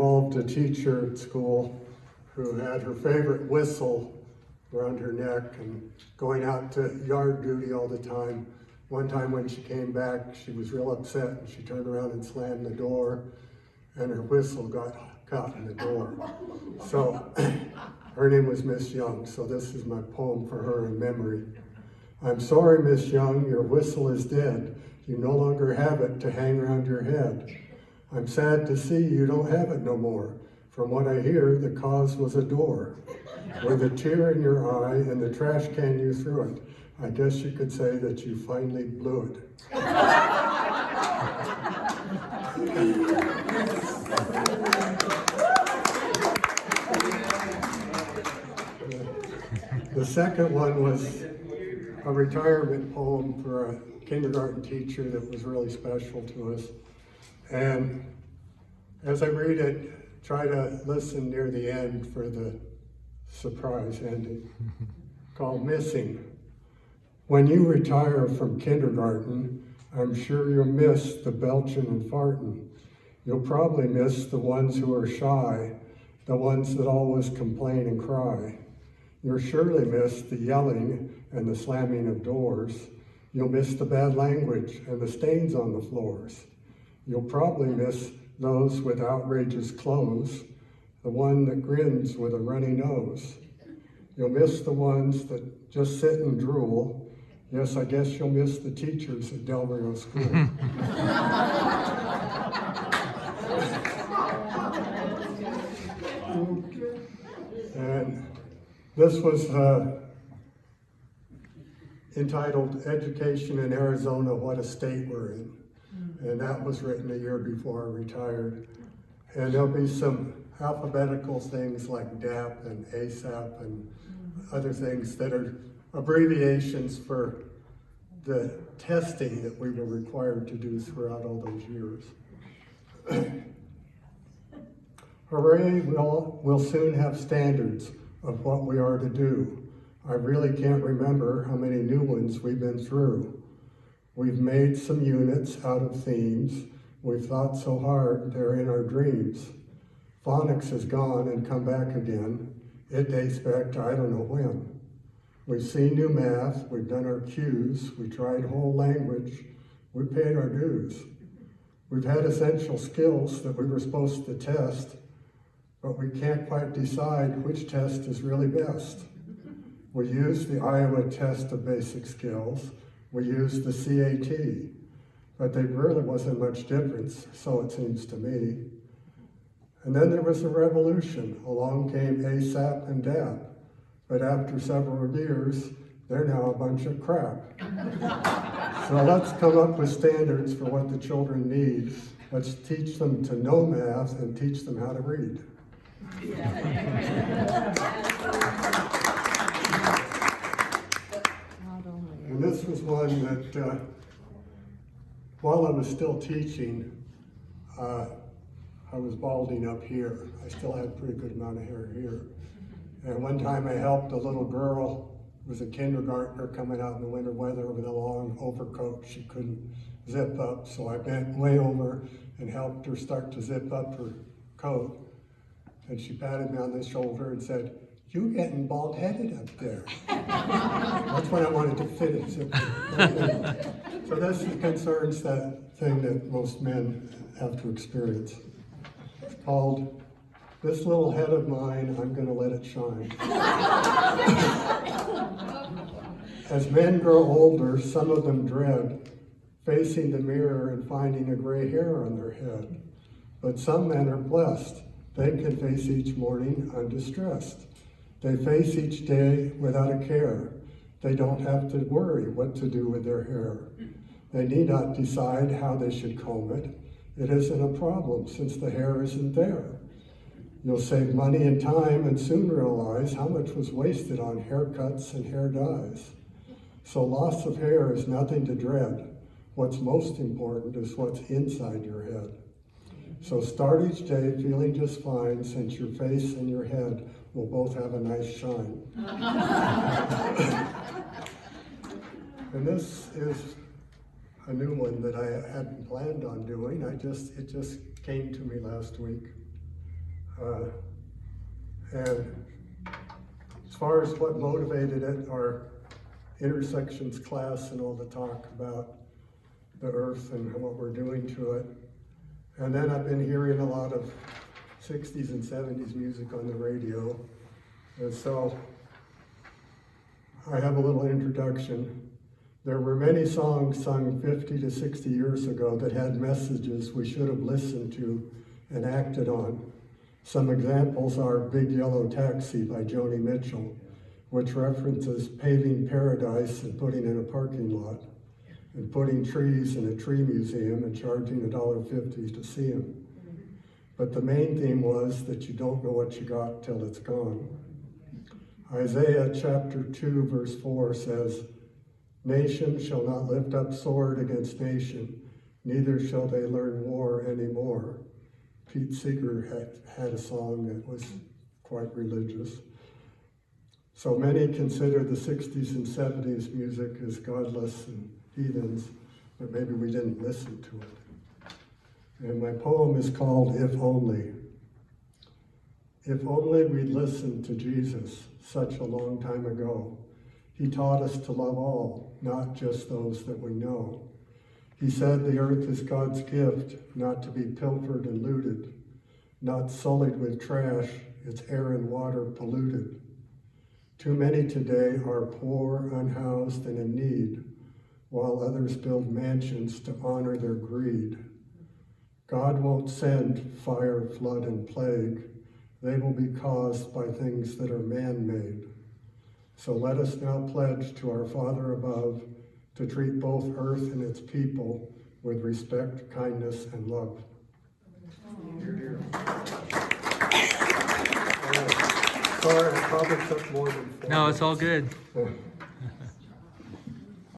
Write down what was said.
Involved a teacher at school who had her favorite whistle around her neck and going out to yard duty all the time. One time when she came back, she was real upset and she turned around and slammed the door and her whistle got caught in the door. So her name was Miss Young, so this is my poem for her in memory. I'm sorry, Miss Young, your whistle is dead. You no longer have it to hang around your head. I'm sad to see you don't have it no more. From what I hear, the cause was a door. With a tear in your eye and the trash can you threw it, I guess you could say that you finally blew it. The second one was a retirement poem for a kindergarten teacher that was really special to us. And as I read it, try to listen near the end for the surprise ending, called Missing. When you retire from kindergarten, I'm sure you'll miss the belching and farting. You'll probably miss the ones who are shy, the ones that always complain and cry. You'll surely miss the yelling and the slamming of doors. You'll miss the bad language and the stains on the floors. You'll probably miss those with outrageous clothes, the one that grins with a runny nose. You'll miss the ones that just sit and drool. Yes, I guess you'll miss the teachers at Del Rio School. And this was entitled Education in Arizona, What a State We're In. And that was written a year before I retired. And there'll be some alphabetical things like DAP and ASAP and other things that are abbreviations for the testing that we were required to do throughout all those years. Hooray, we'll soon have standards of what we are to do. I really can't remember how many new ones we've been through. We've made some units out of themes. We've thought so hard, they're in our dreams. Phonics has gone and come back again. It dates back to I don't know when. We've seen new math, we've done our Q's, we tried whole language, we paid our dues. We've had essential skills that we were supposed to test, but we can't quite decide which test is really best. We used the Iowa test of basic skills. We used the CAT, but there really wasn't much difference, so it seems to me. And then there was a revolution. Along came ASAP and DAP, but after several years, they're now a bunch of crap. So let's come up with standards for what the children need. Let's teach them to know math and teach them how to read. And this was one that, while I was still teaching, I was balding up here. I still had a pretty good amount of hair here. And one time I helped a little girl who was a kindergartner coming out in the winter weather with a long overcoat she couldn't zip up. So I bent way over and helped her start to zip up her coat. And she patted me on the shoulder and said, "You're getting bald-headed up there." That's when I wanted to fit it. So this concerns that thing that most men have to experience. It's called, This Little Head of Mine, I'm Gonna Let It Shine. As men grow older, some of them dread facing the mirror and finding a gray hair on their head. But some men are blessed. They can face each morning undistressed. They face each day without a care. They don't have to worry what to do with their hair. They need not decide how they should comb it. It isn't a problem since the hair isn't there. You'll save money and time and soon realize how much was wasted on haircuts and hair dyes. So loss of hair is nothing to dread. What's most important is what's inside your head. So start each day feeling just fine since your face and your head will both have a nice shine. And this is a new one that I hadn't planned on doing. It just came to me last week. And as far as what motivated it, our intersections class and all the talk about the earth and what we're doing to it. And then I've been hearing a lot of 60s and 70s music on the radio. And so I have a little introduction. There were many songs sung 50 to 60 years ago that had messages we should have listened to and acted on. Some examples are Big Yellow Taxi by Joni Mitchell, which references paving paradise and putting in a parking lot, and putting trees in a tree museum and charging $1.50 to see them. But the main theme was that you don't know what you got till it's gone. Isaiah chapter 2 verse 4 says, "Nation shall not lift up sword against nation, neither shall they learn war anymore." Pete Seeger had a song that was quite religious. So many consider the 60s and 70s music as godless and heathens, but maybe we didn't listen to it. And my poem is called If Only. If only we'd listened to Jesus such a long time ago. He taught us to love all, not just those that we know. He said the earth is God's gift, not to be pilfered and looted, not sullied with trash, its air and water polluted. Too many today are poor, unhoused, and in need, while others build mansions to honor their greed. God won't send fire, flood, and plague. They will be caused by things that are man-made. So let us now pledge to our Father above to treat both earth and its people with respect, kindness, and love. Sorry, I probably took more than 4 No, it's all minutes. good.